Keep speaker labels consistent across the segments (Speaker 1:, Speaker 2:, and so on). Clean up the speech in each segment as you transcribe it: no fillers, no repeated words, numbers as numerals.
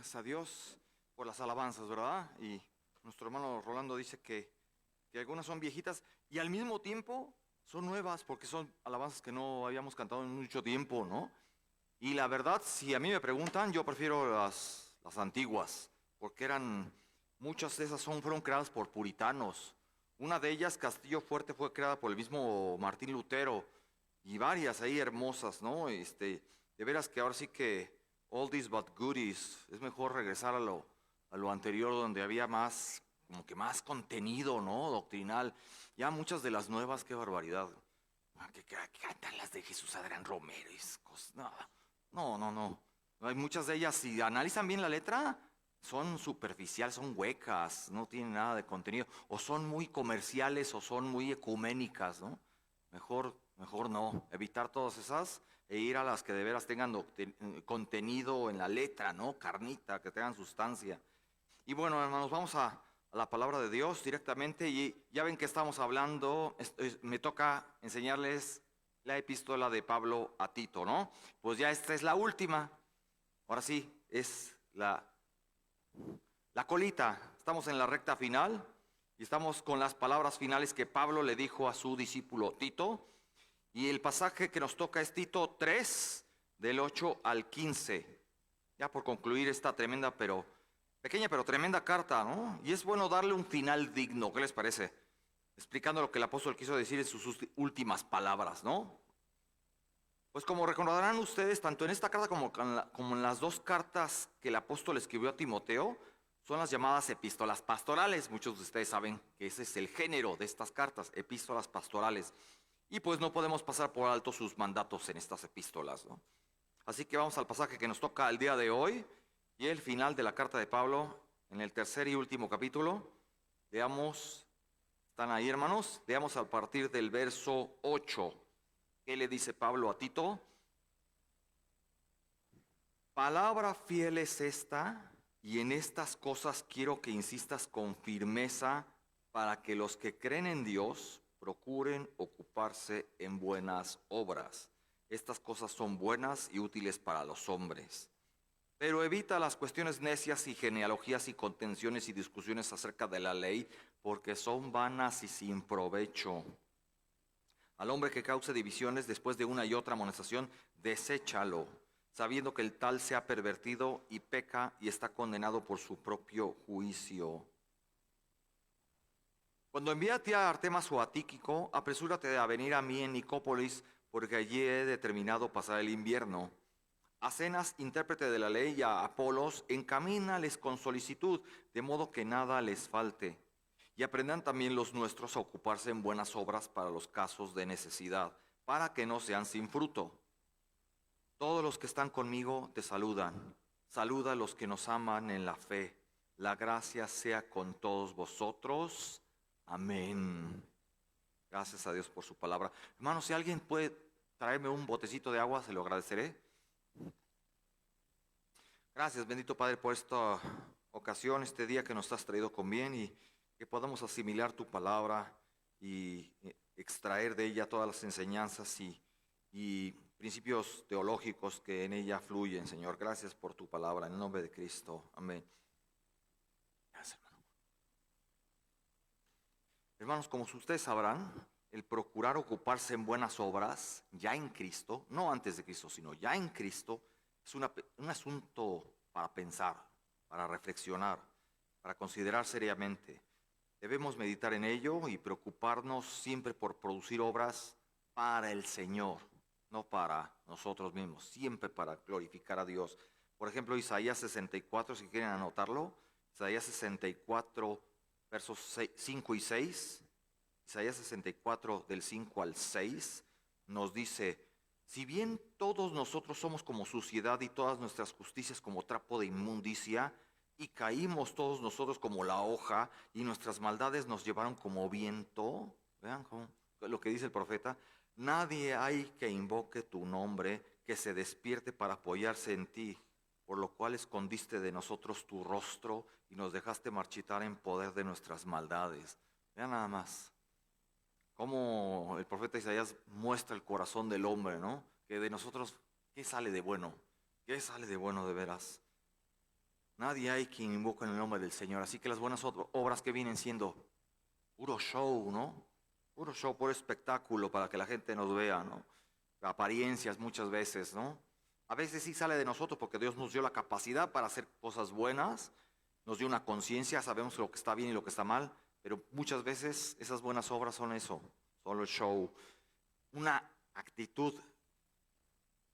Speaker 1: Gracias a Dios por las alabanzas, ¿verdad? Y nuestro hermano Rolando dice que algunas son viejitas y al mismo tiempo son nuevas porque son alabanzas que no habíamos cantado en mucho tiempo, ¿no? Y la verdad, si a mí me preguntan, yo prefiero las antiguas, porque muchas de esas fueron creadas por puritanos. Una de ellas, Castillo Fuerte, fue creada por el mismo Martín Lutero, y varias ahí hermosas, ¿no? De veras que ahora sí que oldies but goodies, es mejor regresar a lo anterior donde había más, como que más contenido, ¿no? Doctrinal. Ya muchas de las nuevas, qué barbaridad. Que cantan las de Jesús Adrián Romero y esas cosas. No, no, no, no. Hay muchas de ellas, si analizan bien la letra, son superficiales, son huecas, no tienen nada de contenido, o son muy comerciales o son muy ecuménicas, ¿no? Mejor no, evitar todas esas e ir a las que de veras tengan contenido en la letra, ¿no? Carnita, que tengan sustancia. Y bueno, hermanos, vamos a la palabra de Dios directamente y ya ven que estamos hablando, me toca enseñarles la epístola de Pablo a Tito, ¿no? Pues ya esta es la última, ahora sí, es la colita, estamos en la recta final y estamos con las palabras finales que Pablo le dijo a su discípulo Tito. Y el pasaje que nos toca es Tito 3, del 8 al 15. Ya por concluir esta tremenda, pequeña pero tremenda carta, ¿no? Y es bueno darle un final digno, ¿qué les parece? Explicando lo que el apóstol quiso decir en sus últimas palabras, ¿no? Pues como recordarán ustedes, tanto en esta carta como en las dos cartas que el apóstol escribió a Timoteo, son las llamadas epístolas pastorales. Muchos de ustedes saben que ese es el género de estas cartas, epístolas pastorales. Y pues no podemos pasar por alto sus mandatos en estas epístolas, ¿no? Así que vamos al pasaje que nos toca el día de hoy y el final de la carta de Pablo en el tercer y último capítulo. Leamos, ¿están ahí, hermanos? Leamos a partir del verso 8. ¿Qué le dice Pablo a Tito? Palabra fiel es esta, y en estas cosas quiero que insistas con firmeza para que los que creen en Dios procuren ocuparse en buenas obras. Estas cosas son buenas y útiles para los hombres. Pero evita las cuestiones necias y genealogías y contenciones y discusiones acerca de la ley, porque son vanas y sin provecho. Al hombre que cause divisiones después de una y otra amonestación, deséchalo, sabiendo que el tal se ha pervertido y peca y está condenado por su propio juicio. Cuando envíe a ti a Artemas o a Tíquico, apresúrate a venir a mí en Nicópolis, porque allí he determinado pasar el invierno. A Zenas, intérprete de la ley, y a Apolos, encamínales con solicitud, de modo que nada les falte. Y aprendan también los nuestros a ocuparse en buenas obras para los casos de necesidad, para que no sean sin fruto. Todos los que están conmigo te saludan. Saluda a los que nos aman en la fe. La gracia sea con todos vosotros. Amén. Gracias a Dios por su palabra. Hermanos, si alguien puede traerme un botecito de agua, se lo agradeceré. Gracias, bendito Padre, por esta ocasión, este día que nos has traído con bien y que podamos asimilar tu palabra y extraer de ella todas las enseñanzas y principios teológicos que en ella fluyen, Señor. Gracias por tu palabra, en el nombre de Cristo. Amén. Gracias, hermano. Hermanos, como ustedes sabrán, el procurar ocuparse en buenas obras, ya en Cristo, no antes de Cristo, sino ya en Cristo, es un asunto para pensar, para reflexionar, para considerar seriamente. Debemos meditar en ello y preocuparnos siempre por producir obras para el Señor, no para nosotros mismos, siempre para glorificar a Dios. Por ejemplo, Isaías 64, si quieren anotarlo, Isaías 64, versos 5 y 6, Isaías 64 del 5 al 6, nos dice: si bien todos nosotros somos como suciedad y todas nuestras justicias como trapo de inmundicia, y caímos todos nosotros como la hoja, y nuestras maldades nos llevaron como viento. Vean lo que dice el profeta: nadie hay que invoque tu nombre, que se despierte para apoyarse en ti, por lo cual escondiste de nosotros tu rostro y nos dejaste marchitar en poder de nuestras maldades. Vean nada más cómo el profeta Isaías muestra el corazón del hombre, ¿no? Que de nosotros, ¿qué sale de bueno? ¿Qué sale de bueno de veras? Nadie hay quien invoque en el nombre del Señor. Así que las buenas obras que vienen siendo puro show, ¿no? Puro show, puro espectáculo para que la gente nos vea, ¿no? Apariencias muchas veces, ¿no? A veces sí sale de nosotros porque Dios nos dio la capacidad para hacer cosas buenas, nos dio una conciencia, sabemos lo que está bien y lo que está mal, pero muchas veces esas buenas obras son eso, solo el show. Una actitud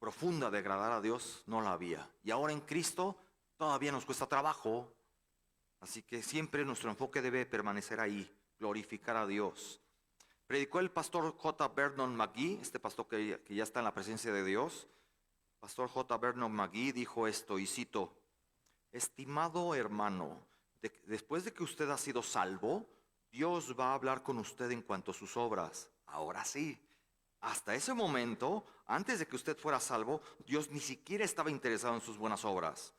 Speaker 1: profunda de agradar a Dios no la había. Y ahora en Cristo todavía nos cuesta trabajo, así que siempre nuestro enfoque debe permanecer ahí, glorificar a Dios. Predicó el pastor J. Vernon McGee, este pastor que ya está en la presencia de Dios. Pastor J. Vernon McGee dijo esto, y cito: estimado hermano, después de que usted ha sido salvo, Dios va a hablar con usted en cuanto a sus obras. Ahora sí, hasta ese momento, antes de que usted fuera salvo, Dios ni siquiera estaba interesado en sus buenas obras.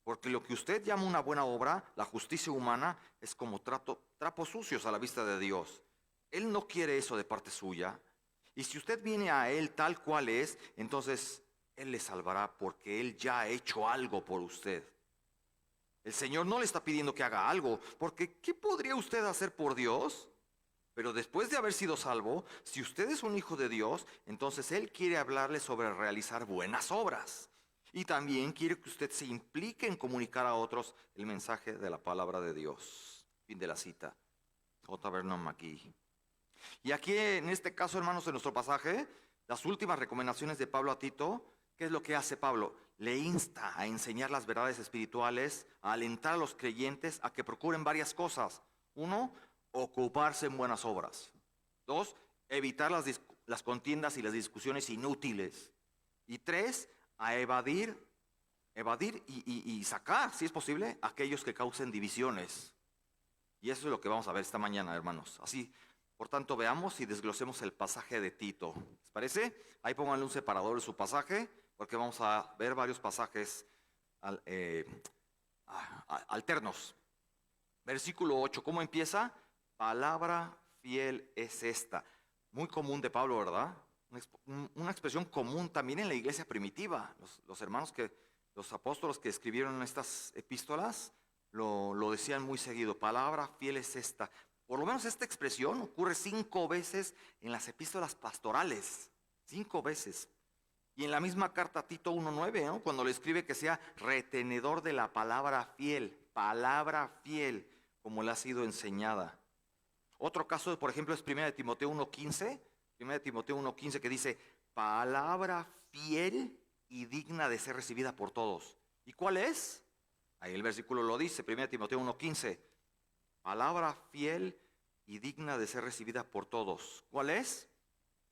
Speaker 1: Porque lo que usted llama una buena obra, la justicia humana, es como trapos sucios a la vista de Dios. Él no quiere eso de parte suya. Y si usted viene a Él tal cual es, entonces Él le salvará porque Él ya ha hecho algo por usted. El Señor no le está pidiendo que haga algo, porque ¿qué podría usted hacer por Dios? Pero después de haber sido salvo, si usted es un hijo de Dios, entonces Él quiere hablarle sobre realizar buenas obras. Y también quiere que usted se implique en comunicar a otros el mensaje de la palabra de Dios. Fin de la cita. J. Vernon McGee. Y aquí en este caso, hermanos, en nuestro pasaje, las últimas recomendaciones de Pablo a Tito, ¿qué es lo que hace Pablo? Le insta a enseñar las verdades espirituales, a alentar a los creyentes a que procuren varias cosas. Uno, ocuparse en buenas obras. Dos, evitar las contiendas y las discusiones inútiles. Y tres, a evadir y sacar, si es posible, aquellos que causen divisiones. Y eso es lo que vamos a ver esta mañana, hermanos. Así, por tanto, veamos y desglosemos el pasaje de Tito. ¿Les parece? Ahí pónganle un separador de su pasaje, porque vamos a ver varios pasajes alternos. Versículo 8, ¿cómo empieza? Palabra fiel es esta. Muy común de Pablo, ¿verdad? Una expresión común también en la iglesia primitiva. Los apóstolos que escribieron estas epístolas lo decían muy seguido. Palabra fiel es esta. Por lo menos esta expresión ocurre 5 veces en las epístolas pastorales. 5 veces. Y en la misma carta a Tito 1:9, ¿no? Cuando le escribe que sea retenedor de la palabra fiel, como le ha sido enseñada. Otro caso, por ejemplo, es 1 Timoteo 1:15, 1 Timoteo 1:15 que dice, palabra fiel y digna de ser recibida por todos. ¿Y cuál es? Ahí el versículo lo dice, 1 Timoteo 1:15, palabra fiel y digna de ser recibida por todos. ¿Cuál es?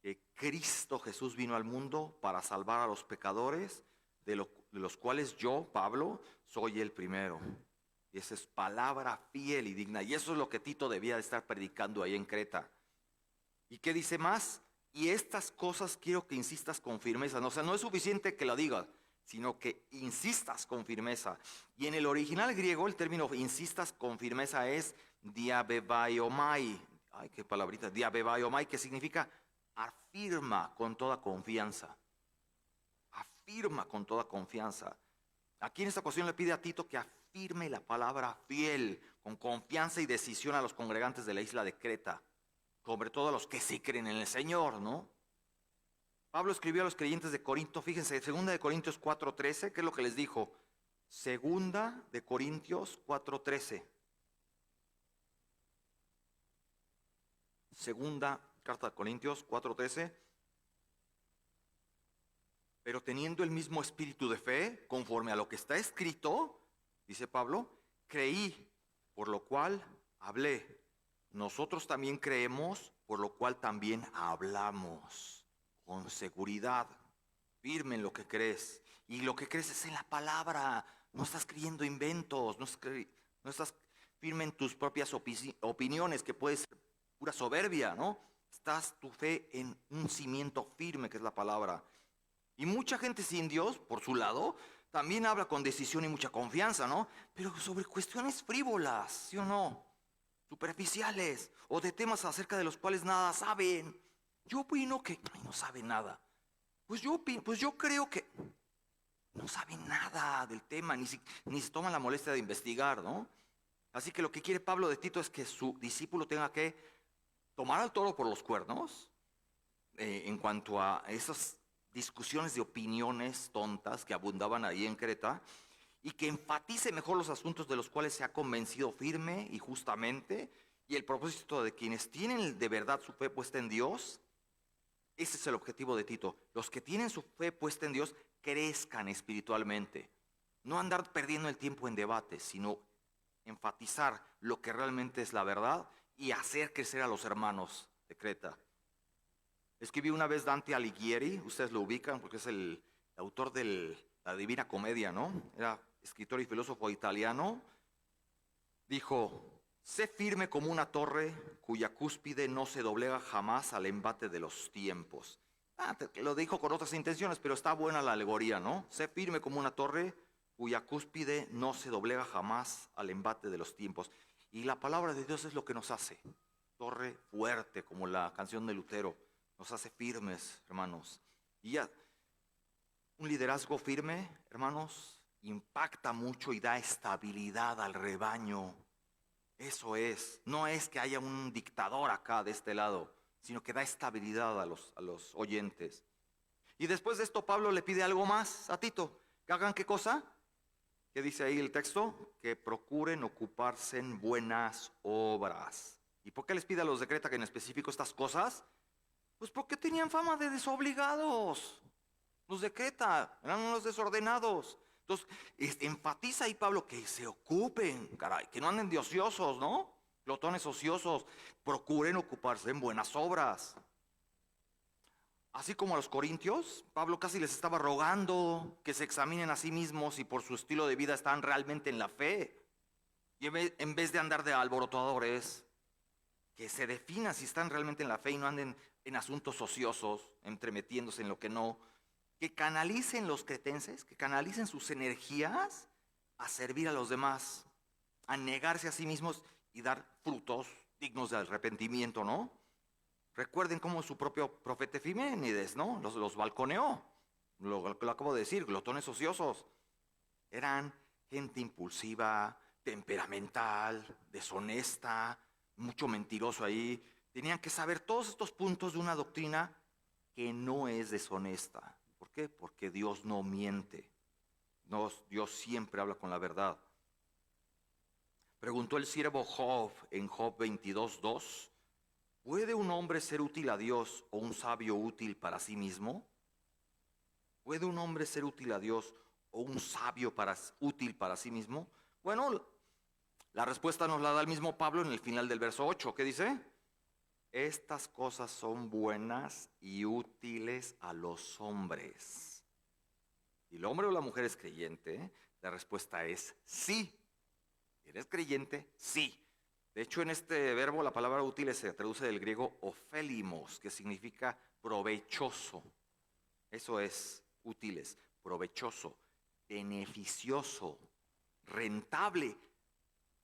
Speaker 1: Que Cristo Jesús vino al mundo para salvar a los pecadores, de los cuales yo, Pablo, soy el primero. Y esa es palabra fiel y digna. Y eso es lo que Tito debía de estar predicando ahí en Creta. ¿Y qué dice más? Y estas cosas quiero que insistas con firmeza. No, o sea, no es suficiente que lo digas, sino que insistas con firmeza. Y en el original griego el término insistas con firmeza es diabebaiomai. Ay, qué palabrita. Diabebaiomai, que significa afirma con toda confianza. Afirma con toda confianza. Aquí en esta ocasión le pide a Tito que afirme la palabra fiel, con confianza y decisión a los congregantes de la isla de Creta, sobre todo a los que sí creen en el Señor, ¿no? Pablo escribió a los creyentes de Corinto, fíjense, 2 de Corintios 4:13, ¿qué es lo que les dijo? 2 de Corintios 4:13. Segunda carta de Corintios 4:13. Pero teniendo el mismo espíritu de fe, conforme a lo que está escrito, dice Pablo, creí, por lo cual hablé. Nosotros también creemos, por lo cual también hablamos. Con seguridad, firme en lo que crees. Y lo que crees es en la palabra. No estás creyendo inventos, no estás firme en tus propias opiniones, que puede ser pura soberbia, ¿no? Estás tu fe en un cimiento firme, que es la palabra. Y mucha gente sin Dios, por su lado, también habla con decisión y mucha confianza, ¿no? Pero sobre cuestiones frívolas, ¿sí o no? Superficiales, o de temas acerca de los cuales nada saben. Yo opino que no saben nada. Pues yo creo que no saben nada del tema, ni se toman la molestia de investigar, ¿no? Así que lo que quiere Pablo de Tito es que su discípulo tenga que tomar al toro por los cuernos en cuanto a esas discusiones de opiniones tontas que abundaban ahí en Creta, y que enfatice mejor los asuntos de los cuales se ha convencido firme y justamente, y el propósito de quienes tienen de verdad su fe puesta en Dios. Ese es el objetivo de Tito. Los que tienen su fe puesta en Dios crezcan espiritualmente. No andar perdiendo el tiempo en debates, sino enfatizar lo que realmente es la verdad y hacer crecer a los hermanos de Creta. Escribió una vez Dante Alighieri, ustedes lo ubican porque es el autor de la Divina Comedia, ¿no? Era escritor y filósofo italiano. Dijo: sé firme como una torre cuya cúspide no se doblega jamás al embate de los tiempos. Lo dijo con otras intenciones, pero está buena la alegoría, ¿no? Sé firme como una torre cuya cúspide no se doblega jamás al embate de los tiempos. Y la palabra de Dios es lo que nos hace torre fuerte, como la canción de Lutero. Nos hace firmes, hermanos. Y ya, un liderazgo firme, hermanos, impacta mucho y da estabilidad al rebaño. Eso es, no es que haya un dictador acá de este lado, sino que da estabilidad a los oyentes. Y después de esto Pablo le pide algo más a Tito. ¿Que hagan qué cosa? ¿Qué dice ahí el texto? Que procuren ocuparse en buenas obras. ¿Y por qué les pide a los de Creta que en específico estas cosas? Pues porque tenían fama de desobligados. Los de Creta eran unos desordenados. Entonces, enfatiza ahí Pablo que se ocupen, caray, que no anden de ociosos, ¿no? Glotones ociosos. Procuren ocuparse en buenas obras. Así como a los corintios, Pablo casi les estaba rogando que se examinen a sí mismos y por su estilo de vida están realmente en la fe. Y en vez de andar de alborotadores, que se definan si están realmente en la fe y no anden en asuntos ociosos, entremetiéndose en lo que no. Que canalicen los cretenses, que canalicen sus energías a servir a los demás, a negarse a sí mismos y dar frutos dignos de arrepentimiento, ¿no? Recuerden cómo su propio profeta Efiménides, ¿no? Los balconeó. Lo acabo de decir, glotones ociosos. Eran gente impulsiva, temperamental, deshonesta, mucho mentiroso ahí. Tenían que saber todos estos puntos de una doctrina que no es deshonesta. ¿Por qué? Porque Dios no miente. Dios siempre habla con la verdad. Preguntó el siervo Job en Job 22:2. ¿Puede un hombre ser útil a Dios o un sabio útil para sí mismo? ¿Puede un hombre ser útil a Dios o un sabio útil para sí mismo? Bueno, la respuesta nos la da el mismo Pablo en el final del verso 8. ¿Qué dice? Estas cosas son buenas y útiles a los hombres. ¿Y el hombre o la mujer es creyente? La respuesta es sí. ¿Eres creyente? Sí. De hecho, en este verbo la palabra útil se traduce del griego ofélimos, que significa provechoso. Eso es útiles, provechoso, beneficioso, rentable,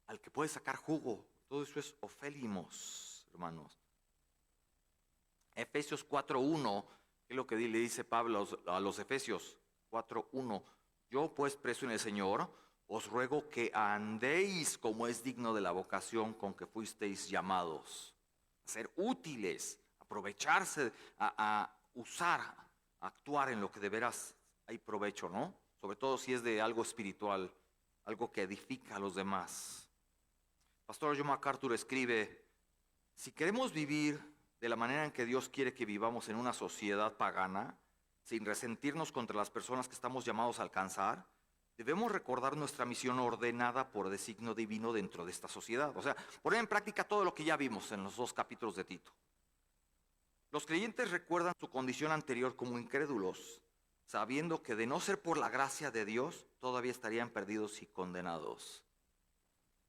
Speaker 1: al que puede sacar jugo. Todo eso es ofélimos, hermanos. Efesios 4:1, ¿qué es lo que le dice Pablo a los Efesios? 4:1. Yo pues, preso en el Señor, os ruego que andéis como es digno de la vocación con que fuisteis llamados. A ser útiles, aprovecharse, a usar, a actuar en lo que de veras hay provecho, ¿no? Sobre todo si es de algo espiritual, algo que edifica a los demás. Pastor John MacArthur escribe: si queremos vivir de la manera en que Dios quiere que vivamos en una sociedad pagana, sin resentirnos contra las personas que estamos llamados a alcanzar, debemos recordar nuestra misión ordenada por designio divino dentro de esta sociedad. O sea, poner en práctica todo lo que ya vimos en los 2 capítulos de Tito. Los creyentes recuerdan su condición anterior como incrédulos, sabiendo que de no ser por la gracia de Dios, todavía estarían perdidos y condenados.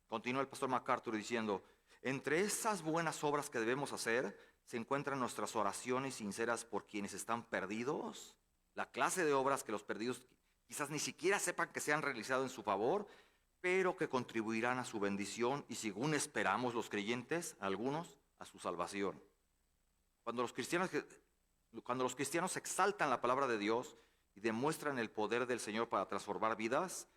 Speaker 1: Continúa el pastor MacArthur diciendo: entre esas buenas obras que debemos hacer, se encuentran nuestras oraciones sinceras por quienes están perdidos, la clase de obras que los perdidos quizás ni siquiera sepan que se han realizado en su favor, pero que contribuirán a su bendición y, según esperamos los creyentes, algunos, a su salvación. Cuando los cristianos exaltan la palabra de Dios y demuestran el poder del Señor para transformar vidas,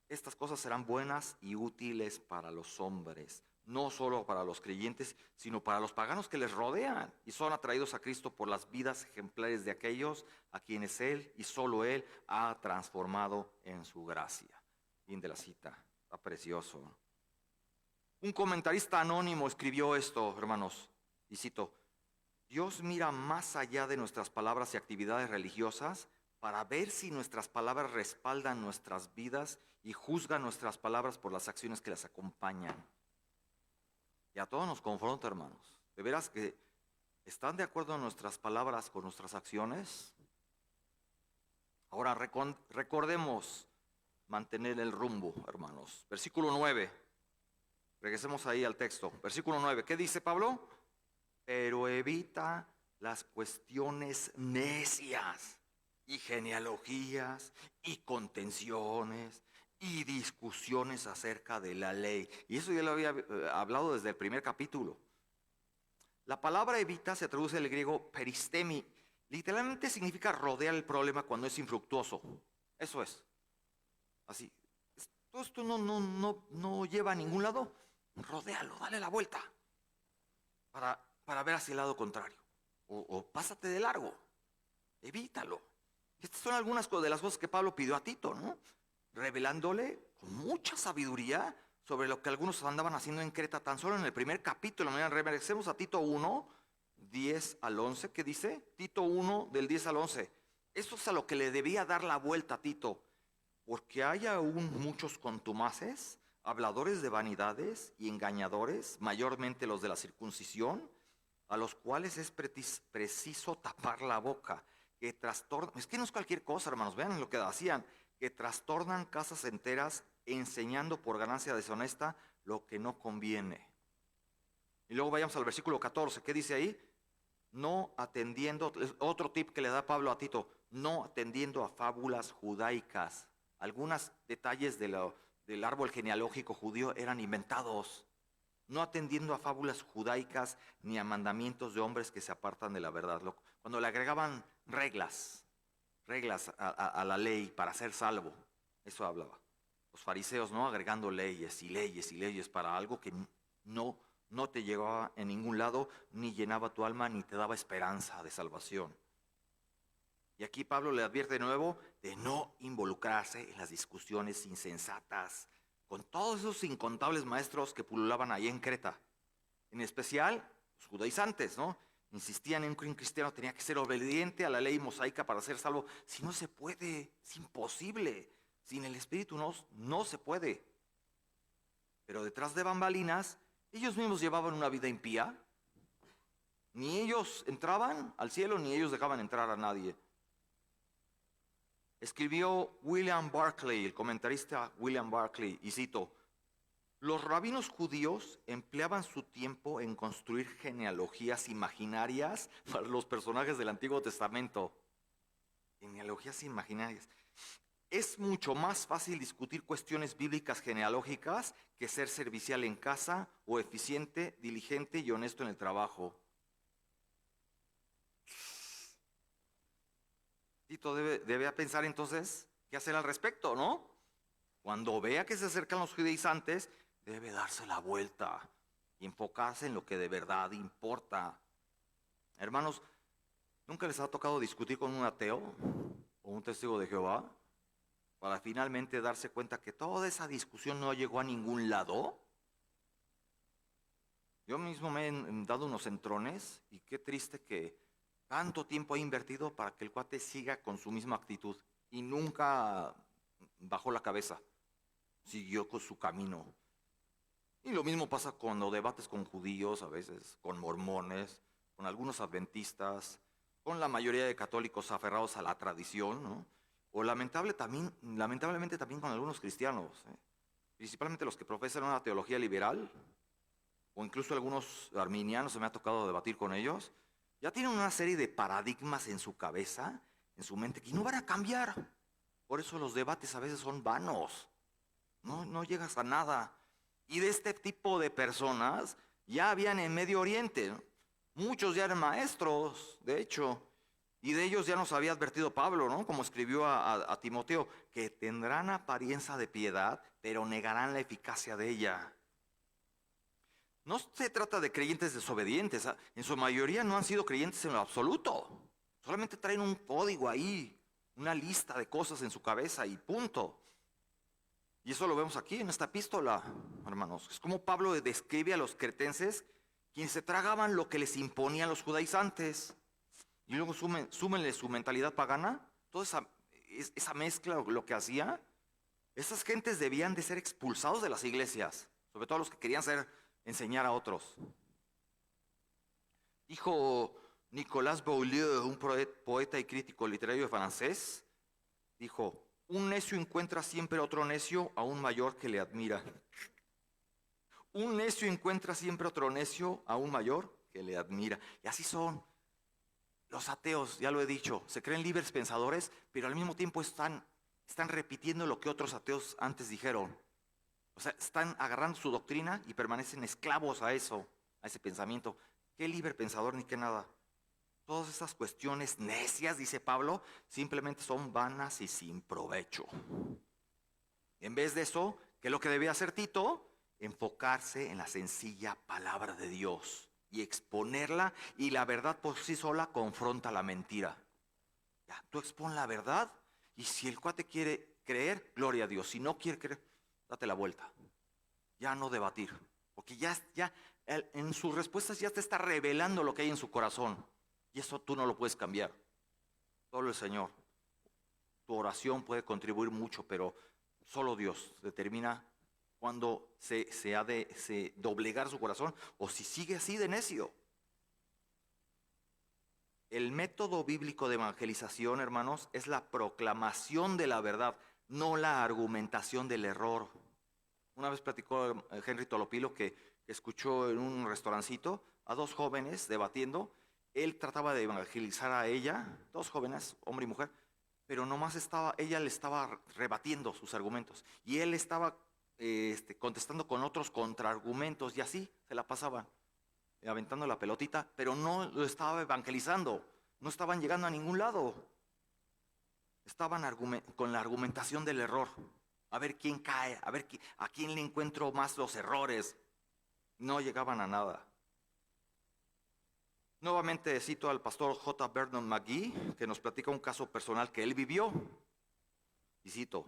Speaker 1: estas cosas serán buenas y útiles para los hombres, no solo para los creyentes, sino para los paganos que les rodean y son atraídos a Cristo por las vidas ejemplares de aquellos a quienes Él y solo Él ha transformado en su gracia. Fin de la cita. Está precioso. Un comentarista anónimo escribió esto, hermanos, y cito: Dios mira más allá de nuestras palabras y actividades religiosas para ver si nuestras palabras respaldan nuestras vidas y juzga nuestras palabras por las acciones que las acompañan. Y a todos nos confronta, hermanos. ¿De veras que están de acuerdo nuestras palabras con nuestras acciones? Ahora recordemos mantener el rumbo, hermanos. Versículo 9. Regresemos ahí al texto. Versículo 9. ¿Qué dice Pablo? Pero evita las cuestiones necias y genealogías y contenciones y discusiones acerca de la ley. Y eso ya lo había hablado desde el primer capítulo. La palabra evita se traduce del griego peristemi. Literalmente significa rodear el problema cuando es infructuoso. Eso es. Así. Todo esto no lleva a ningún lado. Rodéalo, dale la vuelta. Para ver hacia el lado contrario. O pásate de largo. Evítalo. Estas son algunas de las cosas que Pablo pidió a Tito, ¿no? Revelándole con mucha sabiduría sobre lo que algunos andaban haciendo en Creta, tan solo en el primer capítulo. Regresemos a Tito 1, 10 al 11, ¿qué dice? Tito 1, del 10 al 11. Eso es a lo que le debía dar la vuelta a Tito. Porque hay aún muchos contumaces, habladores de vanidades y engañadores, mayormente los de la circuncisión, a los cuales es preciso tapar la boca, que trastornan, es que no es cualquier cosa, hermanos, vean lo que hacían, que trastornan casas enteras enseñando por ganancia deshonesta lo que no conviene. Y luego vayamos al versículo 14, ¿qué dice ahí? No atendiendo, otro tip que le da Pablo a Tito, no atendiendo a fábulas judaicas. Algunos detalles del árbol genealógico judío eran inventados. No atendiendo a fábulas judaicas ni a mandamientos de hombres que se apartan de la verdad. Cuando le agregaban reglas a la ley para ser salvo, eso hablaba. Los fariseos, ¿no? Agregando leyes y leyes y leyes para algo que no te llevaba en ningún lado, ni llenaba tu alma, ni te daba esperanza de salvación. Y aquí Pablo le advierte de nuevo de no involucrarse en las discusiones insensatas con todos esos incontables maestros que pululaban ahí en Creta. En especial los judaizantes, ¿no? Insistían en que un cristiano tenía que ser obediente a la ley mosaica para ser salvo. Si no se puede, es imposible. Sin el Espíritu no se puede. Pero detrás de bambalinas, ellos mismos llevaban una vida impía. Ni ellos entraban al cielo, ni ellos dejaban entrar a nadie. Escribió William Barclay, el comentarista William Barclay, y cito: los rabinos judíos empleaban su tiempo en construir genealogías imaginarias para los personajes del Antiguo Testamento. Genealogías imaginarias. Es mucho más fácil discutir cuestiones bíblicas genealógicas que ser servicial en casa o eficiente, diligente y honesto en el trabajo. Tito debe pensar entonces qué hacer al respecto, ¿no? Cuando vea que se acercan los judaizantes, debe darse la vuelta y enfocarse en lo que de verdad importa. Hermanos, ¿nunca les ha tocado discutir con un ateo o un testigo de Jehová para finalmente darse cuenta que toda esa discusión no llegó a ningún lado? Yo mismo me he dado unos entrones y qué triste que tanto tiempo he invertido para que el cuate siga con su misma actitud y nunca bajó la cabeza, siguió con su camino. Y lo mismo pasa cuando debates con judíos, a veces con mormones, con algunos adventistas, con la mayoría de católicos aferrados a la tradición, ¿no? O lamentablemente también con algunos cristianos, principalmente los que profesan una teología liberal, o incluso algunos arminianos, se me ha tocado debatir con ellos. Ya tienen una serie de paradigmas en su cabeza, en su mente, que no van a cambiar. Por eso los debates a veces son vanos. No llegas a nada. Y de este tipo de personas ya habían en Medio Oriente, ¿no? Muchos ya eran maestros, de hecho. Y de ellos ya nos había advertido Pablo, ¿no? Como escribió a Timoteo, que tendrán apariencia de piedad, pero negarán la eficacia de ella. No se trata de creyentes desobedientes, en su mayoría no han sido creyentes en lo absoluto. Solamente traen un código ahí, una lista de cosas en su cabeza y punto. Y eso lo vemos aquí en esta epístola, hermanos. Es como Pablo describe a los cretenses, quienes se tragaban lo que les imponían los judaizantes. Y luego súmenle su mentalidad pagana, toda esa mezcla, lo que hacía. Esas gentes debían de ser expulsados de las iglesias, sobre todo los que querían enseñar a otros. Dijo Nicolas Beaulieu, un poeta y crítico literario francés, dijo: un necio encuentra siempre otro necio aún mayor que le admira. Un necio encuentra siempre otro necio aún mayor que le admira. Y así son los ateos, ya lo he dicho, se creen libres pensadores, pero al mismo tiempo están repitiendo lo que otros ateos antes dijeron. O sea, están agarrando su doctrina y permanecen esclavos a eso, a ese pensamiento. ¿Qué libre pensador ni qué nada? Todas esas cuestiones necias, dice Pablo, simplemente son vanas y sin provecho. En vez de eso, ¿qué es lo que debía hacer Tito? Enfocarse en la sencilla palabra de Dios y exponerla, y la verdad por sí sola confronta la mentira. Ya, tú expon la verdad, y si el cuate quiere creer, gloria a Dios. Si no quiere creer, date la vuelta. Ya no debatir, porque ya en sus respuestas ya te está revelando lo que hay en su corazón. Y eso tú no lo puedes cambiar. Solo el Señor. Tu oración puede contribuir mucho, pero solo Dios determina cuándo se ha de doblegar su corazón o si sigue así de necio. El método bíblico de evangelización, hermanos, es la proclamación de la verdad, no la argumentación del error. Una vez platicó Henry Tolopilo que escuchó en un restaurancito a dos jóvenes debatiendo. Él trataba de evangelizar a ella, dos jóvenes, hombre y mujer, pero nomás ella le estaba rebatiendo sus argumentos y él estaba contestando con otros contraargumentos, y así se la pasaban, aventando la pelotita, pero no lo estaba evangelizando, no estaban llegando a ningún lado. Estaban con la argumentación del error, a ver quién cae, a ver a quién le encuentro más los errores. No llegaban a nada. Nuevamente cito al pastor J. Vernon McGee, que nos platica un caso personal que él vivió. Y cito: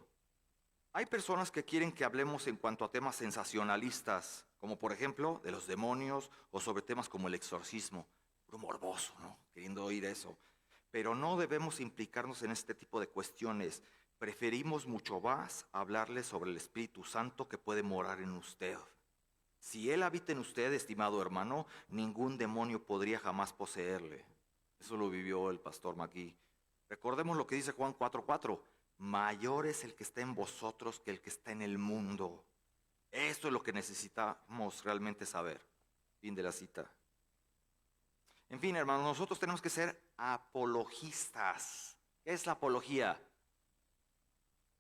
Speaker 1: hay personas que quieren que hablemos en cuanto a temas sensacionalistas, como por ejemplo de los demonios o sobre temas como el exorcismo. Puro morboso, ¿no? Queriendo oír eso. Pero no debemos implicarnos en este tipo de cuestiones. Preferimos mucho más hablarles sobre el Espíritu Santo que puede morar en usted. Si Él habita en usted, estimado hermano, ningún demonio podría jamás poseerle. Eso lo vivió el pastor McGee. Recordemos lo que dice Juan 4:4. Mayor es el que está en vosotros que el que está en el mundo. Esto es lo que necesitamos realmente saber. Fin de la cita. En fin, hermanos, nosotros tenemos que ser apologistas. ¿Qué es la apología?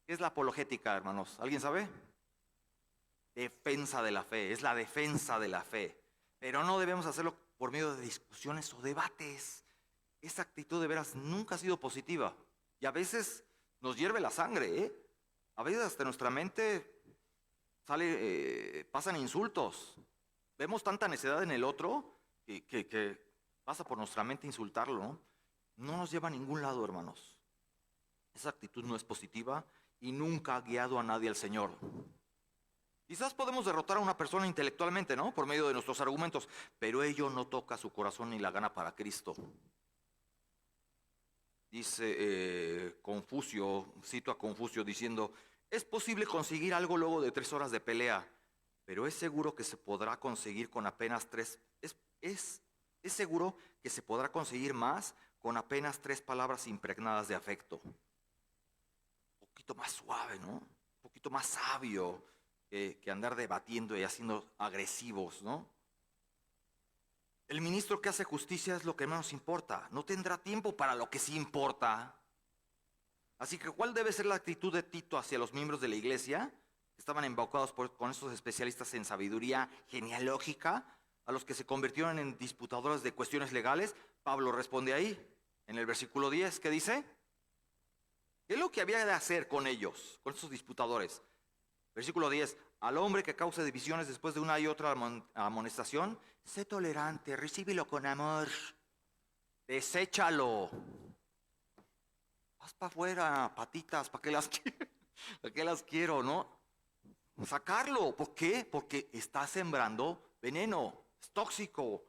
Speaker 1: ¿Qué es la apologética, hermanos? ¿Alguien sabe? Defensa de la fe, es la defensa de la fe. Pero no debemos hacerlo por medio de discusiones o debates. Esa actitud de veras nunca ha sido positiva. Y a veces nos hierve la sangre, ¿eh? A veces hasta nuestra mente pasan insultos. Vemos tanta necedad en el otro que pasa por nuestra mente insultarlo, ¿no? No nos lleva a ningún lado, hermanos. Esa actitud no es positiva y nunca ha guiado a nadie al Señor. Quizás podemos derrotar a una persona intelectualmente, ¿no? Por medio de nuestros argumentos, pero ello no toca su corazón ni la gana para Cristo. Dice Confucio, cito a Confucio diciendo: es posible conseguir algo luego de 3 horas de pelea, pero es seguro que se podrá conseguir con apenas 3. Es seguro que se podrá conseguir más con apenas 3 palabras impregnadas de afecto. Un poquito más suave, ¿no? Un poquito más sabio que andar debatiendo y haciendo agresivos, ¿no? El ministro que hace justicia es lo que menos importa. No tendrá tiempo para lo que sí importa. Así que, ¿cuál debe ser la actitud de Tito hacia los miembros de la iglesia que estaban embaucados con estos especialistas en sabiduría genealógica, a los que se convirtieron en disputadores de cuestiones legales? Pablo responde ahí: En el versículo 10, ¿qué dice? ¿Qué es lo que había de hacer con ellos, con estos disputadores? Versículo 10, al hombre que cause divisiones después de una y otra amonestación, sé tolerante, recíbelo con amor, deséchalo. Vas para afuera, patitas, ¿para qué las quiero? ¿Para qué las quiero, no? Sacarlo, ¿por qué? Porque está sembrando veneno, es tóxico.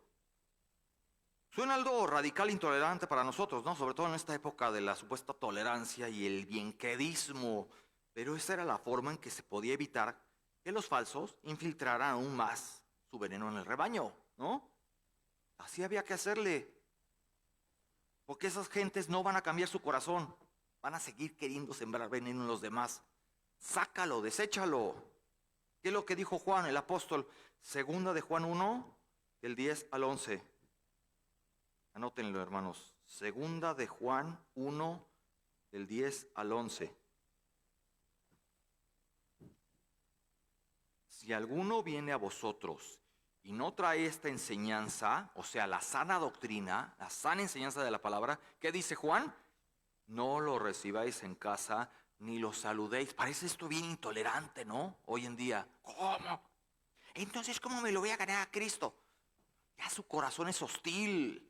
Speaker 1: Suena algo radical, intolerante para nosotros, ¿no? Sobre todo en esta época de la supuesta tolerancia y el bienquedismo. Pero esa era la forma en que se podía evitar que los falsos infiltraran aún más su veneno en el rebaño, ¿no? Así había que hacerle. Porque esas gentes no van a cambiar su corazón. Van a seguir queriendo sembrar veneno en los demás. Sácalo, deséchalo. ¿Qué es lo que dijo Juan, el apóstol? Segunda de Juan 1, del 10 al 11. Anótenlo, hermanos. Segunda de Juan 1, del 10 al 11. Si alguno viene a vosotros y no trae esta enseñanza, o sea, la sana doctrina, la sana enseñanza de la palabra, ¿qué dice Juan? No lo recibáis en casa ni lo saludéis. Parece esto bien intolerante, ¿no? Hoy en día. ¿Cómo? Entonces, ¿cómo me lo voy a ganar a Cristo? Ya su corazón es hostil.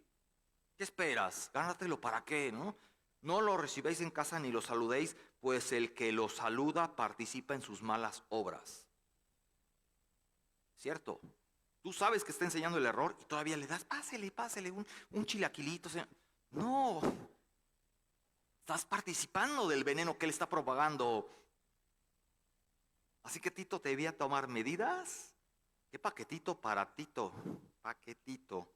Speaker 1: ¿Qué esperas? Gánatelo para qué, ¿no? No lo recibáis en casa ni lo saludéis, pues el que lo saluda participa en sus malas obras. ¿Cierto? Tú sabes que está enseñando el error y todavía le das, pásele un chilaquilito. No, estás participando del veneno que él está propagando. Así que Tito debía tomar medidas. ¿Qué paquetito para Tito? Paquetito.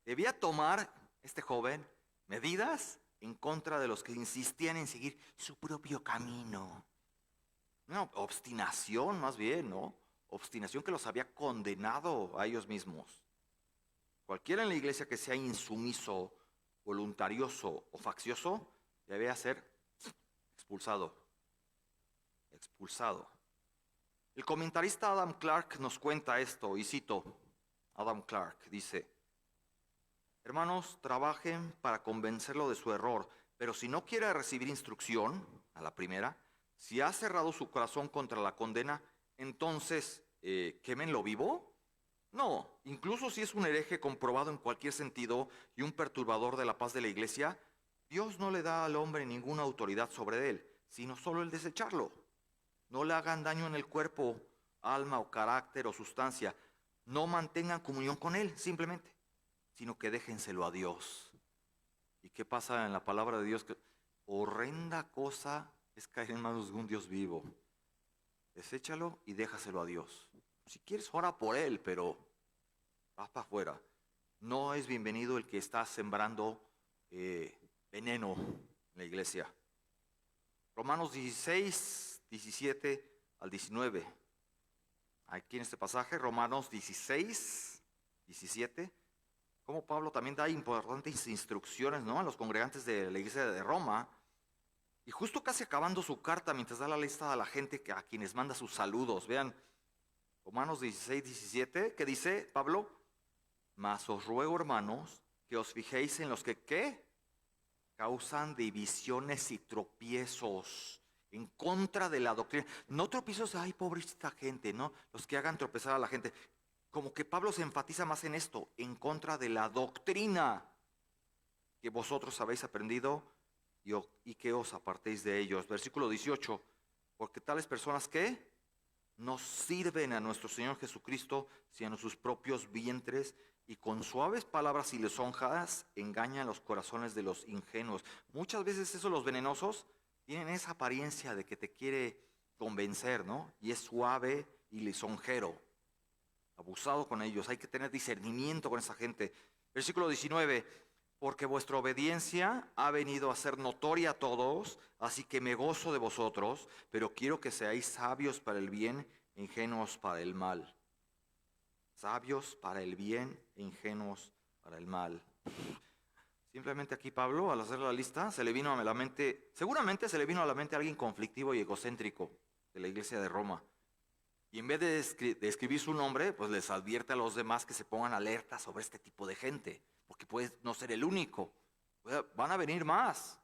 Speaker 1: Debía tomar este joven medidas en contra de los que insistían en seguir su propio camino. Una obstinación más bien, ¿no? Obstinación que los había condenado a ellos mismos. Cualquiera en la iglesia que sea insumiso, voluntarioso o faccioso, debe ser expulsado. Expulsado. El comentarista Adam Clark nos cuenta esto, y cito, Adam Clark dice: hermanos, trabajen para convencerlo de su error, pero si no quiere recibir instrucción, a la primera, si ha cerrado su corazón contra la condena, entonces, ¿quémenlo vivo? No, incluso si es un hereje comprobado en cualquier sentido y un perturbador de la paz de la iglesia, Dios no le da al hombre ninguna autoridad sobre él, sino solo el desecharlo. No le hagan daño en el cuerpo, alma o carácter o sustancia. No mantengan comunión con él, simplemente, sino que déjenselo a Dios. ¿Y qué pasa en la palabra de Dios? Que horrenda cosa es caer en manos de un Dios vivo. Deséchalo y déjaselo a Dios. Si quieres, ora por él, pero vas para afuera. No es bienvenido el que está sembrando veneno en la iglesia. Romanos 16, 17 al 19. Aquí en este pasaje, Romanos 16, 17. Como Pablo también da importantes instrucciones, ¿no?, a los congregantes de la iglesia de Roma. Y justo casi acabando su carta, mientras da la lista a la gente a quienes manda sus saludos. Vean, Romanos 16, 17, ¿qué dice Pablo? Mas os ruego, hermanos, que os fijéis en los que, ¿qué? Causan divisiones y tropiezos en contra de la doctrina. No tropiezos, ay, pobrecita gente, ¿no? Los que hagan tropezar a la gente. Como que Pablo se enfatiza más en esto, en contra de la doctrina que vosotros habéis aprendido y que os apartéis de ellos. Versículo 18, porque tales personas que no sirven a nuestro Señor Jesucristo, sino a sus propios vientres, y con suaves palabras y lisonjas engañan los corazones de los ingenuos. Muchas veces esos, los venenosos, tienen esa apariencia de que te quiere convencer, ¿no? Y es suave y lisonjero. Abusado con ellos, hay que tener discernimiento con esa gente. Versículo 19, porque vuestra obediencia ha venido a ser notoria a todos, así que me gozo de vosotros, pero quiero que seáis sabios para el bien, ingenuos para el mal. Sabios para el bien, ingenuos para el mal. Simplemente aquí Pablo, al hacer la lista, se le vino a la mente, seguramente se le vino a la mente a alguien conflictivo y egocéntrico de la iglesia de Roma. Y en vez de escribir su nombre, pues les advierte a los demás que se pongan alerta sobre este tipo de gente, porque puede no ser el único, Van a venir más.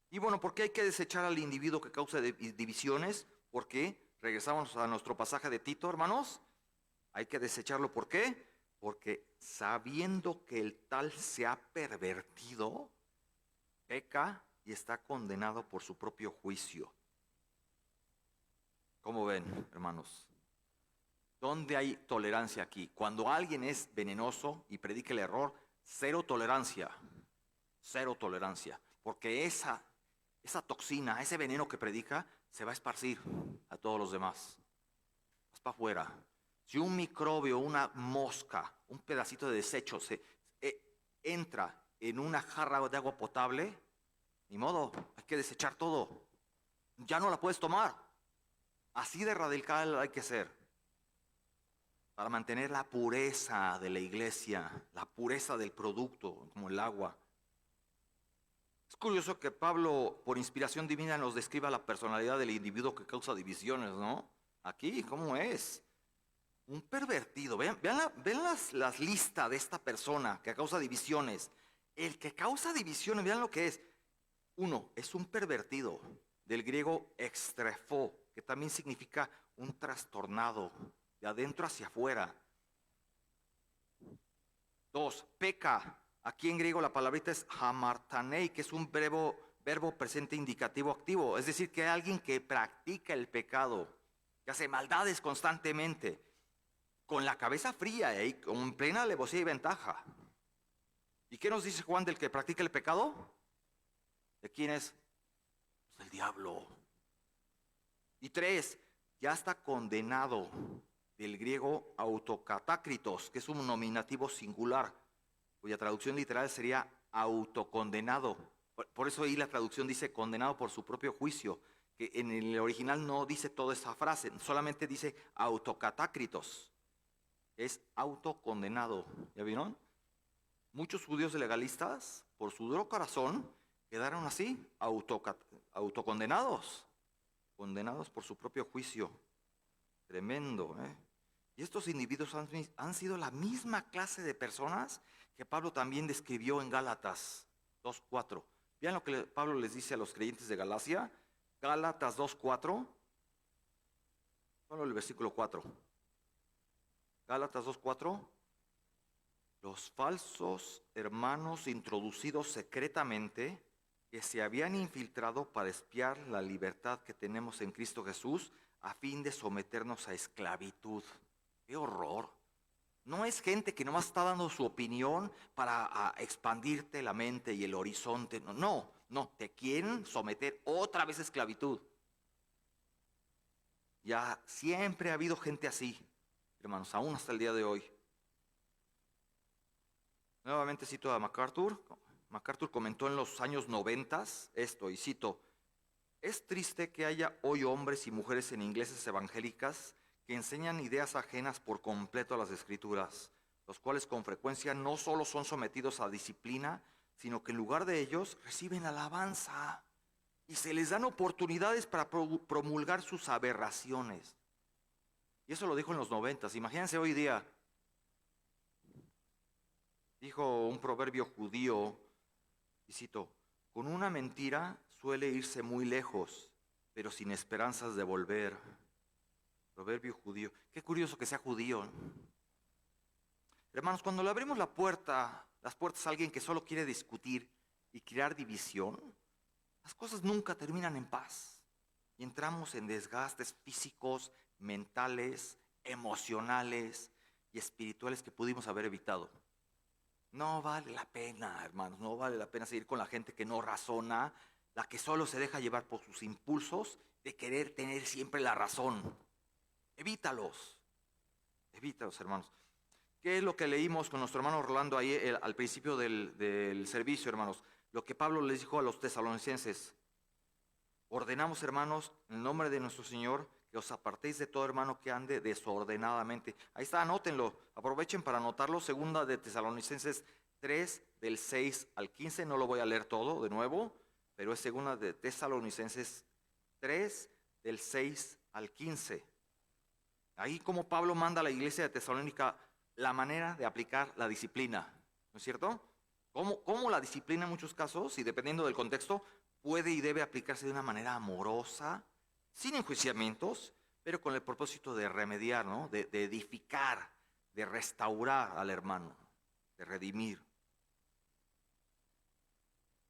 Speaker 1: Y bueno, ¿por qué hay que desechar al individuo que causa divisiones? ¿Por qué? Regresamos a nuestro pasaje de Tito, hermanos. Hay que desecharlo. ¿Por qué? Porque sabiendo que el tal se ha pervertido, peca y está condenado por su propio juicio. ¿Cómo ven, hermanos? ¿Dónde hay tolerancia aquí? Cuando alguien es venenoso y predica el error, cero tolerancia. Cero tolerancia. Porque esa toxina, ese veneno que predica, se va a esparcir a todos los demás. Vas para afuera. Si un microbio, una mosca, un pedacito de desecho entra en una jarra de agua potable, ni modo, hay que desechar todo. Ya no la puedes tomar. Así de radical hay que ser. Para mantener la pureza de la iglesia, la pureza del producto, como el agua. Es curioso que Pablo, por inspiración divina, nos describa la personalidad del individuo que causa divisiones, ¿no? Aquí, ¿cómo es? Un pervertido. Vean las listas de esta persona que causa divisiones. El que causa divisiones, vean lo que es. Uno, es un pervertido, del griego extrefo, que también significa un trastornado, de adentro hacia afuera. Dos, peca. Aquí en griego la palabrita es hamartanei, que es un verbo presente indicativo activo. Es decir, que hay alguien que practica el pecado, que hace maldades constantemente, con la cabeza fría y con plena alevosía y ventaja. ¿Y qué nos dice Juan del que practica el pecado? ¿De quién es? Pues el diablo. Y tres, ya está condenado, del griego autocatácritos, que es un nominativo singular, cuya traducción literal sería autocondenado. Por eso ahí la traducción dice condenado por su propio juicio, que en el original no dice toda esa frase, solamente dice autocatácritos, es autocondenado. ¿Ya vieron? Muchos judíos legalistas, por su duro corazón, quedaron así, autocondenados, condenados por su propio juicio. Tremendo, ¿eh? Y estos individuos han sido la misma clase de personas que Pablo también describió en Gálatas 2:4. Vean lo que Pablo les dice a los creyentes de Galacia. Gálatas 2:4. Solo el versículo 4. Gálatas 2:4. Los falsos hermanos introducidos secretamente, que se habían infiltrado para espiar la libertad que tenemos en Cristo Jesús, a fin de someternos a esclavitud. ¡Qué horror! No es gente que nomás está dando su opinión para expandirte la mente y el horizonte. No, te quieren someter otra vez a esclavitud. Ya siempre ha habido gente así, hermanos, aún hasta el día de hoy. Nuevamente cito a MacArthur. MacArthur comentó en los años 90 esto, y cito: es triste que haya hoy hombres y mujeres en iglesias evangélicas que enseñan ideas ajenas por completo a las Escrituras, los cuales con frecuencia no solo son sometidos a disciplina, sino que en lugar de ellos reciben alabanza y se les dan oportunidades para promulgar sus aberraciones. Y eso lo dijo en los 90. Imagínense hoy día. Dijo un proverbio judío, y cito: con una mentira suele irse muy lejos, pero sin esperanzas de volver. Proverbio judío. Qué curioso que sea judío. Hermanos, cuando le abrimos las puertas a alguien que solo quiere discutir y crear división, las cosas nunca terminan en paz. Y entramos en desgastes físicos, mentales, emocionales y espirituales que pudimos haber evitado. No vale la pena, hermanos, no vale la pena seguir con la gente que no razona, la que solo se deja llevar por sus impulsos de querer tener siempre la razón. Evítalos, hermanos. ¿Qué es lo que leímos con nuestro hermano Rolando ahí al principio del servicio, hermanos? Lo que Pablo les dijo a los tesalonicenses. Ordenamos, hermanos, en el nombre de nuestro Señor, que os apartéis de todo hermano que ande desordenadamente. Ahí está, anótenlo, aprovechen para anotarlo. Segunda de Tesalonicenses 3, del 6 al 15, no lo voy a leer todo de nuevo, pero es segunda de Tesalonicenses 3, del 6 al 15. Ahí como Pablo manda a la iglesia de Tesalónica la manera de aplicar la disciplina, ¿no es cierto? Cómo la disciplina en muchos casos, y dependiendo del contexto, puede y debe aplicarse de una manera amorosa, sin enjuiciamientos, pero con el propósito de remediar, ¿no? De edificar, de restaurar al hermano, de redimir.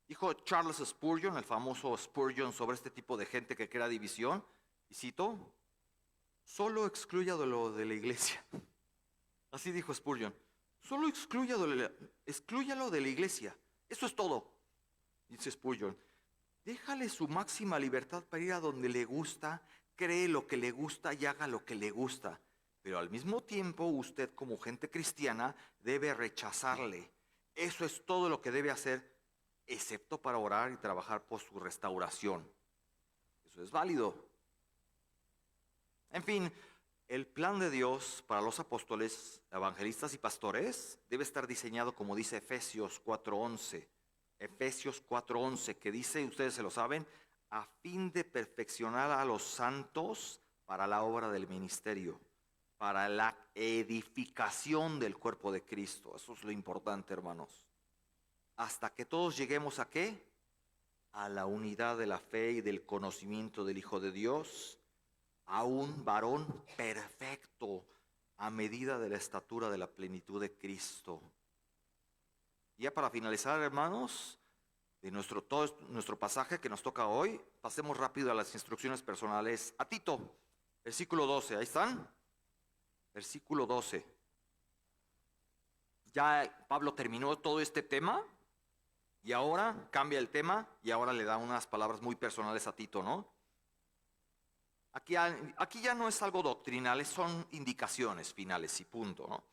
Speaker 1: Dijo Charles Spurgeon, el famoso Spurgeon, sobre este tipo de gente que crea división, y cito, solo exclúyalo de la iglesia. Así dijo Spurgeon, solo exclúyalo de la iglesia, eso es todo. Dice Spurgeon, déjale su máxima libertad para ir a donde le gusta, cree lo que le gusta y haga lo que le gusta. Pero al mismo tiempo usted como gente cristiana debe rechazarle. Eso es todo lo que debe hacer, excepto para orar y trabajar por su restauración. Eso es válido. En fin, el plan de Dios para los apóstoles, evangelistas y pastores debe estar diseñado como dice Efesios 4:11. Efesios 4:11, que dice, ustedes se lo saben, a fin de perfeccionar a los santos para la obra del ministerio, para la edificación del cuerpo de Cristo. Eso es lo importante, hermanos. Hasta que todos lleguemos ¿a qué? A la unidad de la fe y del conocimiento del Hijo de Dios, a un varón perfecto, a medida de la estatura de la plenitud de Cristo. Ya para finalizar, hermanos, de todo nuestro pasaje que nos toca hoy, pasemos rápido a las instrucciones personales. A Tito, versículo 12, ahí están. Versículo 12. Ya Pablo terminó todo este tema y ahora cambia el tema y ahora le da unas palabras muy personales a Tito, ¿no? Aquí ya no es algo doctrinal, son indicaciones finales y punto, ¿no?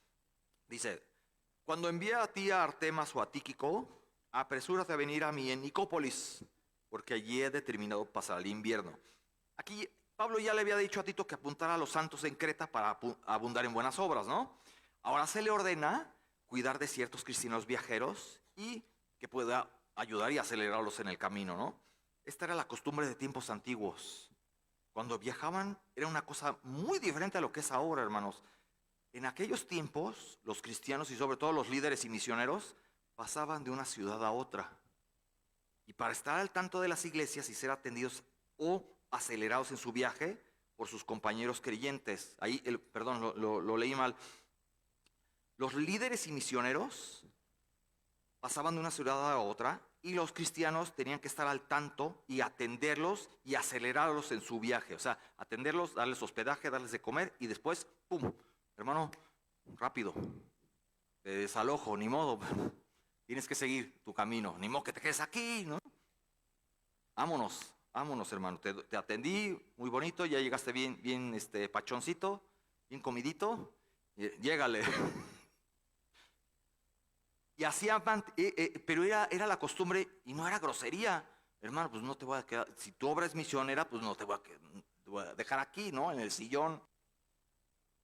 Speaker 1: Dice, cuando envíe a ti a Artemas o a Tíquico, apresúrate a venir a mí en Nicópolis, porque allí he determinado pasar el invierno. Aquí Pablo ya le había dicho a Tito que apuntara a los santos en Creta para abundar en buenas obras, ¿no? Ahora se le ordena cuidar de ciertos cristianos viajeros y que pueda ayudar y acelerarlos en el camino, ¿no? Esta era la costumbre de tiempos antiguos. Cuando viajaban era una cosa muy diferente a lo que es ahora, hermanos. En aquellos tiempos, los cristianos y sobre todo los líderes y misioneros pasaban de una ciudad a otra. Y para estar al tanto de las iglesias y ser atendidos o acelerados en su viaje por sus compañeros creyentes. Ahí, perdón, lo leí mal. Los líderes y misioneros pasaban de una ciudad a otra y los cristianos tenían que estar al tanto y atenderlos y acelerarlos en su viaje. O sea, atenderlos, darles hospedaje, darles de comer y después, ¡pum! Hermano, rápido, te desalojo, ni modo. Tienes que seguir tu camino, ni modo que te quedes aquí, ¿no? Vámonos, hermano. Te atendí, muy bonito, ya llegaste bien, pachoncito, bien comidito. Llégale. Y hacía, pero era la costumbre y no era grosería. Hermano, pues no te voy a quedar, si tu obra es misionera, pues no te voy a dejar aquí, ¿no? En el sillón.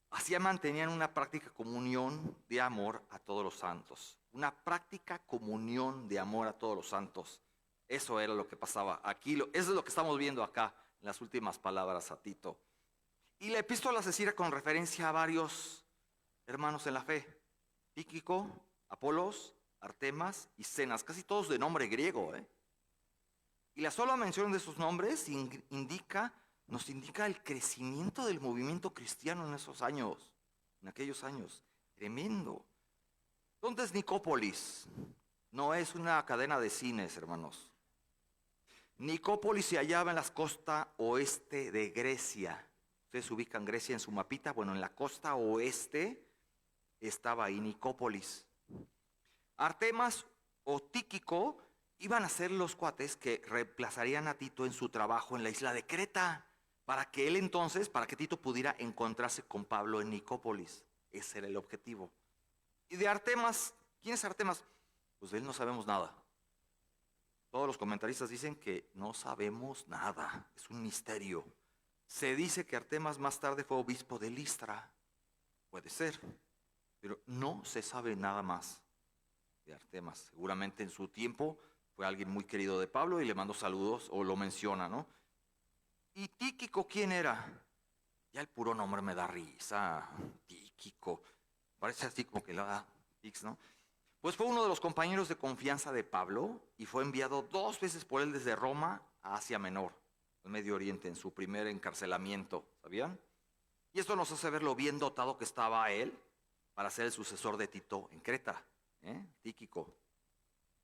Speaker 1: Así mantenían una práctica comunión de amor a todos los santos. Una práctica comunión de amor a todos los santos. Eso era lo que pasaba aquí. Eso es lo que estamos viendo acá en las últimas palabras a Tito. Y la epístola se cierra con referencia a varios hermanos en la fe. Tíquico, Apolos, Artemas y Zenas, casi todos de nombre griego. Y la sola mención de esos nombres nos indica el crecimiento del movimiento cristiano en esos años, en aquellos años. Tremendo. ¿Dónde es Nicópolis? No es una cadena de cines, hermanos. Nicópolis se hallaba en la costa oeste de Grecia. Ustedes ubican Grecia en su mapita. Bueno, en la costa oeste estaba ahí Nicópolis. Artemas o Tíquico iban a ser los cuates que reemplazarían a Tito en su trabajo en la isla de Creta, para que Tito pudiera encontrarse con Pablo en Nicópolis. Ese era el objetivo. Y de Artemas, ¿quién es Artemas? Pues de él no sabemos nada. Todos los comentaristas dicen que no sabemos nada, es un misterio. Se dice que Artemas más tarde fue obispo de Listra, puede ser, pero no se sabe nada más de Artemas. Seguramente en su tiempo fue alguien muy querido de Pablo y le mandó saludos o lo menciona, ¿no? ¿Y Tíquico quién era? Ya el puro nombre me da risa, Tíquico. Parece así como que le da tics, ¿no? Pues fue uno de los compañeros de confianza de Pablo y fue enviado 2 veces por él desde Roma a Asia Menor, el Medio Oriente, en su primer encarcelamiento, ¿sabían? Y esto nos hace ver lo bien dotado que estaba él para ser el sucesor de Tito en Creta, Tíquico.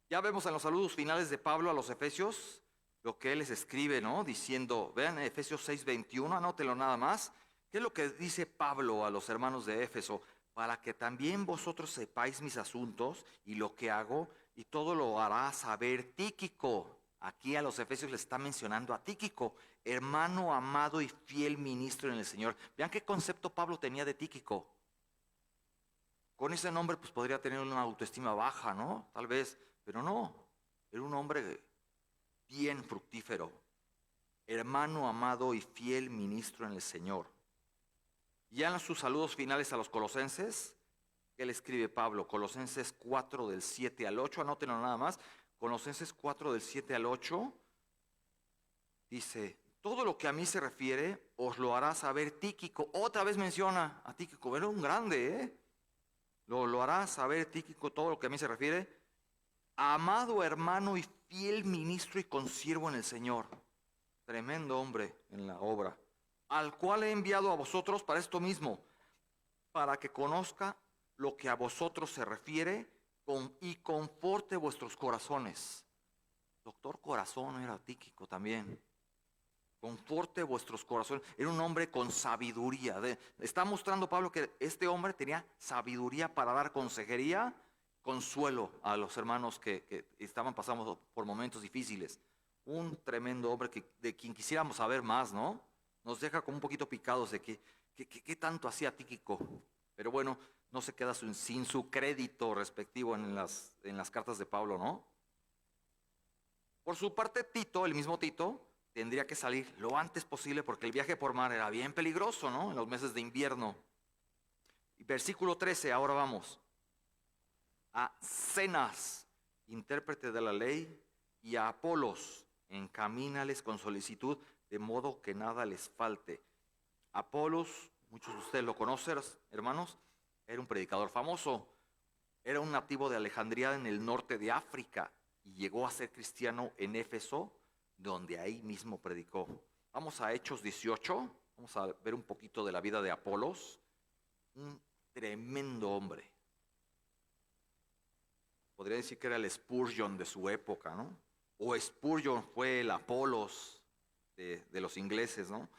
Speaker 1: Ya vemos en los saludos finales de Pablo a los Efesios lo que él les escribe, ¿no? Diciendo, vean Efesios 6:21, anótenlo nada más. ¿Qué es lo que dice Pablo a los hermanos de Éfeso? Para que también vosotros sepáis mis asuntos y lo que hago, y todo lo hará saber Tíquico. Aquí a los Efesios le está mencionando a Tíquico, hermano amado y fiel ministro en el Señor. Vean qué concepto Pablo tenía de Tíquico. Con ese nombre pues podría tener una autoestima baja, ¿no? Tal vez, pero no. Era un hombre bien fructífero, hermano amado y fiel ministro en el Señor. Ya en sus saludos finales a los colosenses, ¿qué le escribe Pablo? Colosenses 4 del 7 al 8, anótenlo nada más. Colosenses 4 del 7 al 8 dice, todo lo que a mí se refiere os lo hará saber Tíquico. Otra vez menciona a Tíquico, era un grande, ¿eh? Lo hará saber Tíquico, todo lo que a mí se refiere. Amado hermano y fiel ministro y consiervo en el Señor. Tremendo hombre en la obra. Al cual he enviado a vosotros para esto mismo, para que conozca lo que a vosotros se refiere y conforte vuestros corazones. Doctor Corazón era Tíquico también. Conforte vuestros corazones. Era un hombre con sabiduría. Está mostrando Pablo que este hombre tenía sabiduría para dar consejería, consuelo a los hermanos que estaban pasando por momentos difíciles. Un tremendo hombre de quien quisiéramos saber más, ¿no? Nos deja como un poquito picados de qué tanto hacía Tíquico. Pero bueno, no se queda sin su crédito respectivo en las cartas de Pablo, ¿no? Por su parte, Tito, el mismo Tito, tendría que salir lo antes posible porque el viaje por mar era bien peligroso, ¿no? En los meses de invierno. Y versículo 13, ahora vamos. A Zenas, intérprete de la ley, y a Apolos, encamínales con solicitud, de modo que nada les falte. Apolos, muchos de ustedes lo conocen, hermanos, era un predicador famoso. Era un nativo de Alejandría en el norte de África y llegó a ser cristiano en Éfeso, donde ahí mismo predicó. Vamos a Hechos 18, vamos a ver un poquito de la vida de Apolos. Un tremendo hombre. Podría decir que era el Spurgeon de su época, ¿no? O Spurgeon fue el Apolos de los ingleses, ¿no?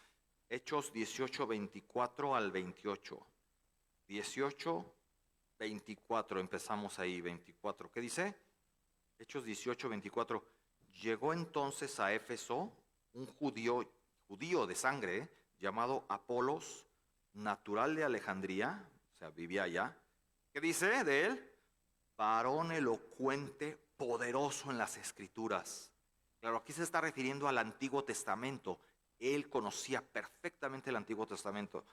Speaker 1: Hechos 18, 24 al 28. 18, 24, empezamos ahí, 24. ¿Qué dice? Hechos 18, 24. Llegó entonces a Éfeso un judío de sangre, llamado Apolos, natural de Alejandría, o sea, vivía allá. ¿Qué dice de él? Varón elocuente, poderoso en las Escrituras. Claro, aquí se está refiriendo al Antiguo Testamento. Él conocía perfectamente el Antiguo Testamento.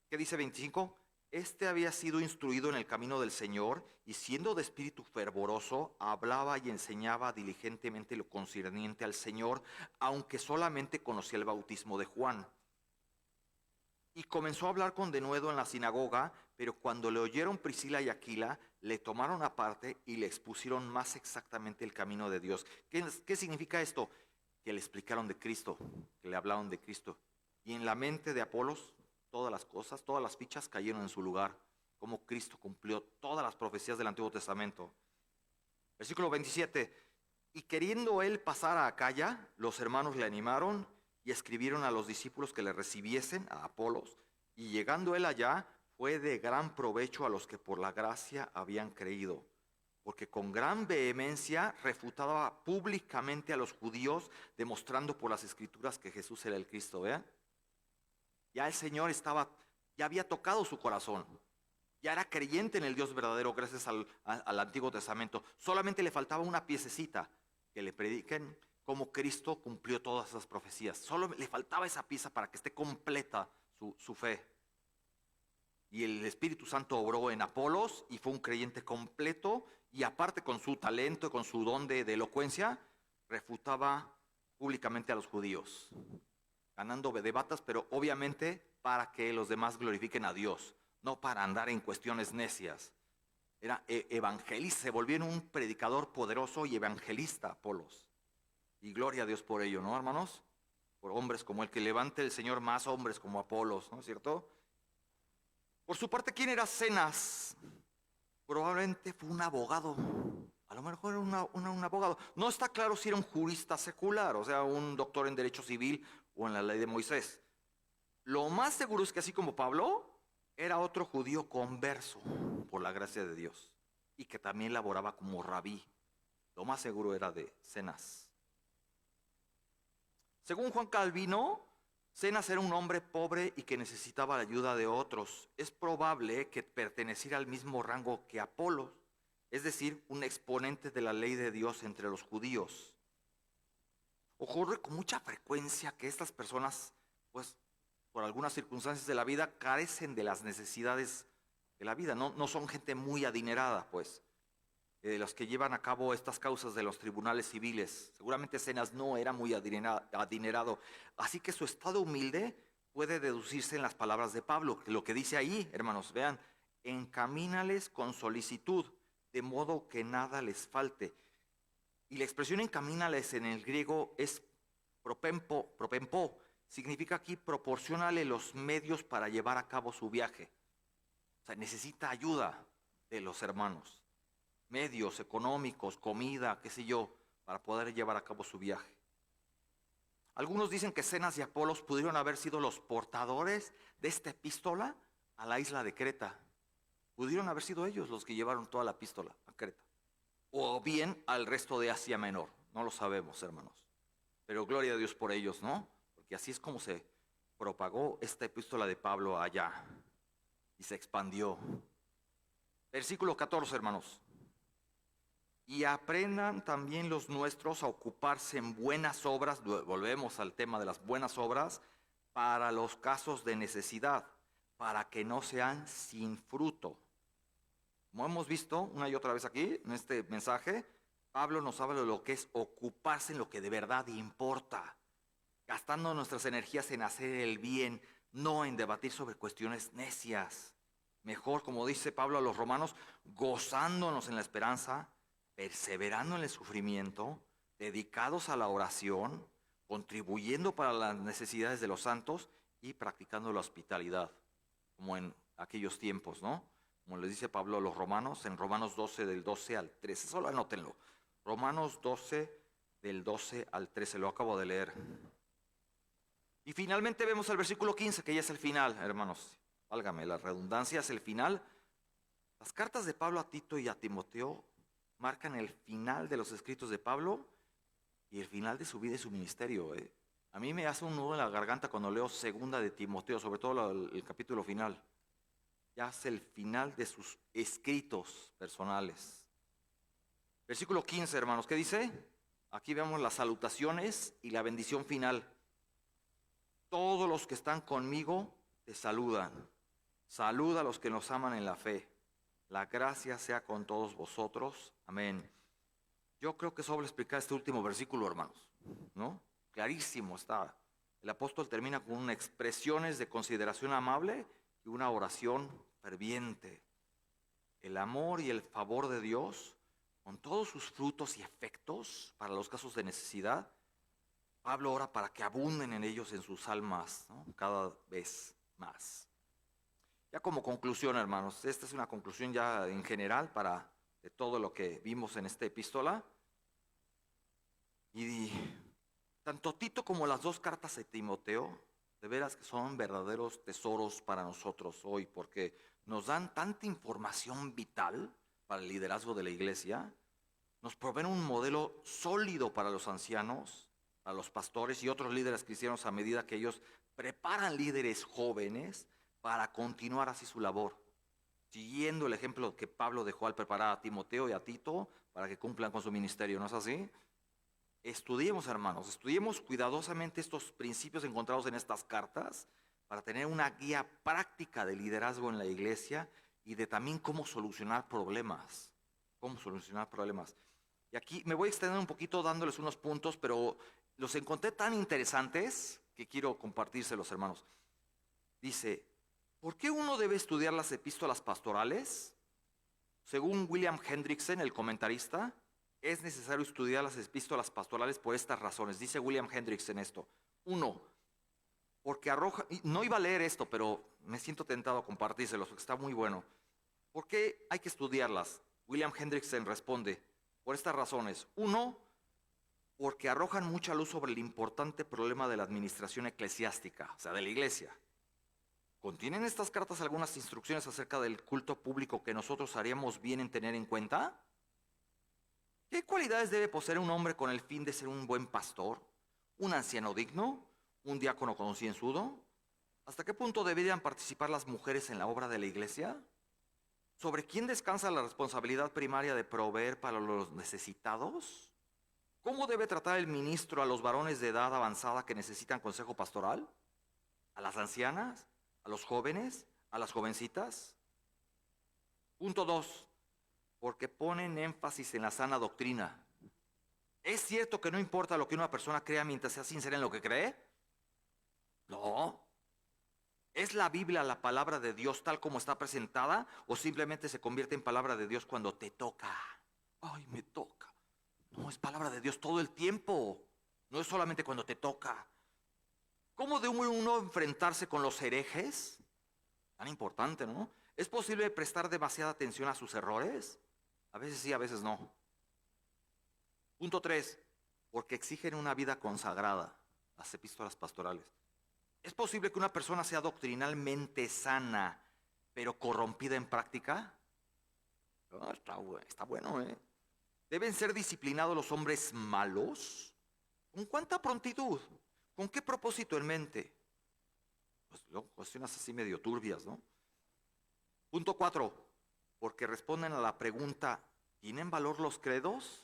Speaker 1: ¿Qué dice 25? Este había sido instruido en el camino del Señor y siendo de espíritu fervoroso, hablaba y enseñaba diligentemente lo concerniente al Señor, aunque solamente conocía el bautismo de Juan. Y comenzó a hablar con denuedo en la sinagoga, pero cuando le oyeron Priscila y Aquila, le tomaron aparte y le expusieron más exactamente el camino de Dios. ¿Qué significa esto? Que le explicaron de Cristo, que le hablaron de Cristo. Y en la mente de Apolos, todas las cosas, todas las fichas cayeron en su lugar, como Cristo cumplió todas las profecías del Antiguo Testamento. Versículo 27, y queriendo él pasar a Acaya, los hermanos le animaron y escribieron a los discípulos que le recibiesen, a Apolos, y llegando él allá, fue de gran provecho a los que por la gracia habían creído, porque con gran vehemencia refutaba públicamente a los judíos, demostrando por las Escrituras que Jesús era el Cristo, ¿vean? Ya el Señor ya había tocado su corazón. Ya era creyente en el Dios verdadero gracias al Antiguo Testamento. Solamente le faltaba una piececita, que le prediquen cómo Cristo cumplió todas esas profecías. Solo le faltaba esa pieza para que esté completa su fe. Y el Espíritu Santo obró en Apolos y fue un creyente completo. Y aparte con su talento, con su don de elocuencia, refutaba públicamente a los judíos, ganando debatas, pero obviamente para que los demás glorifiquen a Dios, no para andar en cuestiones necias. Era evangelista, se volvió en un predicador poderoso y evangelista Apolos. Y gloria a Dios por ello, ¿no, hermanos? Por hombres como el que levante el Señor más hombres como Apolos, ¿no es cierto? Por su parte, ¿quién era Zenas? Probablemente fue un abogado. A lo mejor era un abogado. No está claro si era un jurista secular, o sea, un doctor en derecho civil o en la ley de Moisés. Lo más seguro es que así como Pablo, era otro judío converso por la gracia de Dios y que también laboraba como rabí. Lo más seguro era de Zenas. Según Juan Calvino, Zenas era un hombre pobre y que necesitaba la ayuda de otros. Es probable que perteneciera al mismo rango que Apolos, es decir, un exponente de la ley de Dios entre los judíos. Ocurre con mucha frecuencia que estas personas, pues, por algunas circunstancias de la vida, carecen de las necesidades de la vida. No son gente muy adinerada, pues, de los que llevan a cabo estas causas de los tribunales civiles. Seguramente Zenas no era muy adinerado. Así que su estado humilde puede deducirse en las palabras de Pablo. Lo que dice ahí, hermanos, vean, encamínales con solicitud, de modo que nada les falte. Y la expresión encamínales en el griego es propempo. Significa aquí proporciónale los medios para llevar a cabo su viaje. O sea, necesita ayuda de los hermanos. Medios económicos, comida, qué sé yo, para poder llevar a cabo su viaje. Algunos dicen que Zenas y Apolos pudieron haber sido los portadores de esta epístola a la isla de Creta. Pudieron haber sido ellos los que llevaron toda la epístola a Creta. O bien al resto de Asia Menor. No lo sabemos, hermanos. Pero gloria a Dios por ellos, ¿no? Porque así es como se propagó esta epístola de Pablo allá y se expandió. Versículo 14, hermanos. Y aprendan también los nuestros a ocuparse en buenas obras, volvemos al tema de las buenas obras, para los casos de necesidad, para que no sean sin fruto. Como hemos visto una y otra vez aquí en este mensaje, Pablo nos habla de lo que es ocuparse en lo que de verdad importa, gastando nuestras energías en hacer el bien, no en debatir sobre cuestiones necias. Mejor, como dice Pablo a los romanos, gozándonos en la esperanza, perseverando en el sufrimiento, dedicados a la oración, contribuyendo para las necesidades de los santos y practicando la hospitalidad, como en aquellos tiempos, ¿no? Como les dice Pablo a los romanos, en Romanos 12 del 12 al 13, solo anótenlo. Romanos 12 del 12 al 13, lo acabo de leer. Y finalmente vemos el versículo 15, que ya es el final, hermanos. Válgame, la redundancia es el final. Las cartas de Pablo a Tito y a Timoteo marcan el final de los escritos de Pablo y el final de su vida y su ministerio. A mí me hace un nudo en la garganta cuando leo segunda de Timoteo, sobre todo el capítulo final. Ya es el final de sus escritos personales. Versículo 15, hermanos, ¿qué dice? Aquí vemos las salutaciones y la bendición final. Todos los que están conmigo te saludan. Saluda a los que nos aman en la fe. La gracia sea con todos vosotros. Amén. Yo creo que sobra explicar este último versículo, hermanos, ¿no? Clarísimo está. El apóstol termina con expresiones de consideración amable y una oración ferviente. El amor y el favor de Dios, con todos sus frutos y efectos para los casos de necesidad, Pablo ora para que abunden en ellos en sus almas, ¿no? Cada vez más. Ya como conclusión, hermanos, esta es una conclusión ya en general de todo lo que vimos en esta epístola. Y tanto Tito como las dos cartas de Timoteo, de veras que son verdaderos tesoros para nosotros hoy, porque nos dan tanta información vital para el liderazgo de la iglesia, nos proveen un modelo sólido para los ancianos, para los pastores y otros líderes cristianos a medida que ellos preparan líderes jóvenes para continuar así su labor, siguiendo el ejemplo que Pablo dejó al preparar a Timoteo y a Tito para que cumplan con su ministerio, ¿no es así? Estudiemos, hermanos, estudiemos cuidadosamente estos principios encontrados en estas cartas para tener una guía práctica de liderazgo en la iglesia y de también cómo solucionar problemas. Cómo solucionar problemas. Y aquí me voy a extender un poquito dándoles unos puntos, pero los encontré tan interesantes que quiero compartírselos, hermanos. Dice, ¿por qué uno debe estudiar las epístolas pastorales? Según William Hendrickson, el comentarista, es necesario estudiar las epístolas pastorales por estas razones. Dice William Hendrickson esto. Uno, porque arroja, no iba a leer esto, pero me siento tentado a compartírselos, porque está muy bueno. ¿Por qué hay que estudiarlas? William Hendrickson responde, por estas razones. Uno, porque arrojan mucha luz sobre el importante problema de la administración eclesiástica, o sea, de la iglesia. ¿Contienen estas cartas algunas instrucciones acerca del culto público que nosotros haríamos bien en tener en cuenta? ¿Qué cualidades debe poseer un hombre con el fin de ser un buen pastor? ¿Un anciano digno? ¿Un diácono concienzudo? ¿Hasta qué punto deberían participar las mujeres en la obra de la iglesia? ¿Sobre quién descansa la responsabilidad primaria de proveer para los necesitados? ¿Cómo debe tratar el ministro a los varones de edad avanzada que necesitan consejo pastoral? ¿A las ancianas? ¿A los jóvenes? ¿A las jovencitas? Punto 2. Porque ponen énfasis en la sana doctrina. ¿Es cierto que no importa lo que una persona crea mientras sea sincera en lo que cree? No. ¿Es la Biblia la palabra de Dios tal como está presentada o simplemente se convierte en palabra de Dios cuando te toca? Ay, me toca. No, es palabra de Dios todo el tiempo. No es solamente cuando te toca. ¿Cómo debe uno enfrentarse con los herejes? Tan importante, ¿no? ¿Es posible prestar demasiada atención a sus errores? A veces sí, a veces no. Punto 3. Porque exigen una vida consagrada. Las epístolas pastorales. ¿Es posible que una persona sea doctrinalmente sana, pero corrompida en práctica? Oh, está bueno, ¿eh? ¿Deben ser disciplinados los hombres malos? ¿Con cuánta prontitud? ¿Con qué propósito en mente? Pues luego cuestiones así medio turbias, ¿no? Punto 4. Porque responden a la pregunta, ¿tienen valor los credos?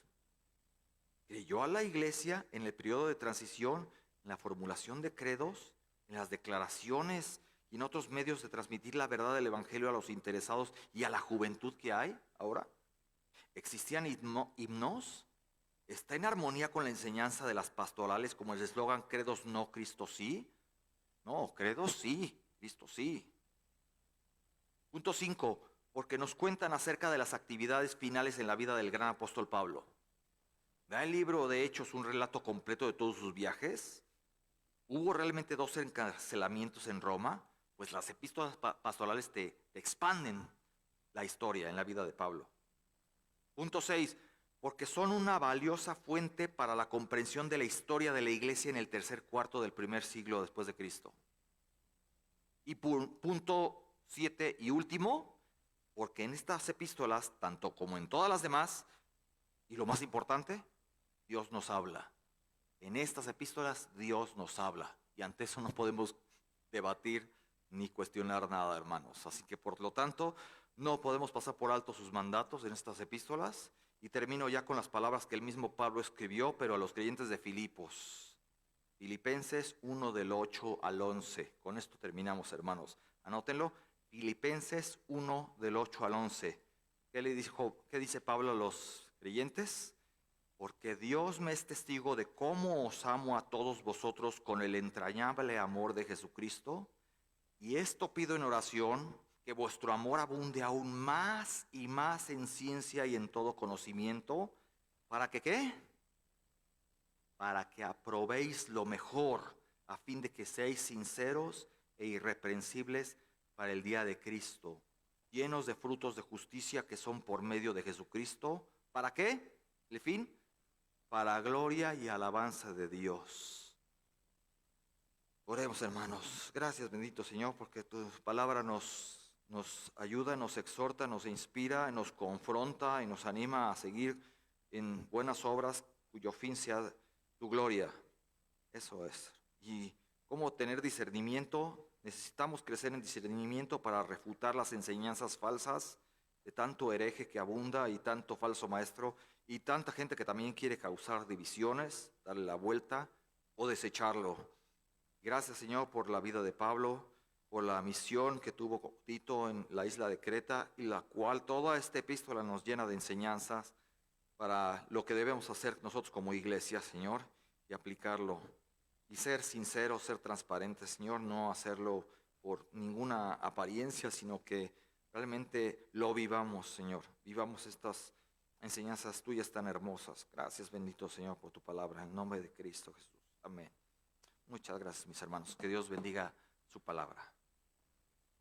Speaker 1: ¿Creyó a la iglesia en el periodo de transición, en la formulación de credos, en las declaraciones y en otros medios de transmitir la verdad del evangelio a los interesados y a la juventud que hay ahora? ¿Existían himnos? ¿Está en armonía con la enseñanza de las pastorales como el eslogan credos no, Cristo sí? No, credos sí, Cristo sí. Punto 5. Porque nos cuentan acerca de las actividades finales en la vida del gran apóstol Pablo. ¿Da el libro de Hechos un relato completo de todos sus viajes? ¿Hubo realmente 2 encarcelamientos en Roma? Pues las epístolas pastorales te expanden la historia en la vida de Pablo. Punto 6. Porque son una valiosa fuente para la comprensión de la historia de la iglesia en el tercer cuarto del primer siglo después de Cristo. Y punto 7 y último, porque en estas epístolas, tanto como en todas las demás, y lo más importante, Dios nos habla. En estas epístolas Dios nos habla. Y ante eso no podemos debatir ni cuestionar nada, hermanos. Así que por lo tanto, no podemos pasar por alto sus mandatos en estas epístolas. Y termino ya con las palabras que el mismo Pablo escribió, pero a los creyentes de Filipos. Filipenses 1 del 8 al 11. Con esto terminamos, hermanos. Anótenlo. Filipenses 1 del 8 al 11. ¿Qué dice Pablo a los creyentes? Porque Dios me es testigo de cómo os amo a todos vosotros con el entrañable amor de Jesucristo. Y esto pido en oración, que vuestro amor abunde aún más y más en ciencia y en todo conocimiento. ¿Para que qué? Para que aprobéis lo mejor, a fin de que seáis sinceros e irreprensibles para el día de Cristo, llenos de frutos de justicia que son por medio de Jesucristo. ¿Para qué? ¿El fin? Para gloria y alabanza de Dios. Oremos, hermanos. Gracias, bendito Señor, porque tu palabra nos ayuda, nos exhorta, nos inspira, nos confronta y nos anima a seguir en buenas obras cuyo fin sea tu gloria. Eso es. Y cómo tener discernimiento. Necesitamos crecer en discernimiento para refutar las enseñanzas falsas de tanto hereje que abunda y tanto falso maestro y tanta gente que también quiere causar divisiones, darle la vuelta o desecharlo. Gracias, Señor, por la vida de Pablo, por la misión que tuvo Tito en la isla de Creta y la cual toda esta epístola nos llena de enseñanzas para lo que debemos hacer nosotros como iglesia, Señor, y aplicarlo. Y ser sinceros, ser transparentes, Señor, no hacerlo por ninguna apariencia, sino que realmente lo vivamos, Señor. Vivamos estas enseñanzas tuyas tan hermosas. Gracias, bendito Señor, por tu palabra. En nombre de Cristo Jesús. Amén. Muchas gracias, mis hermanos. Que Dios bendiga su palabra.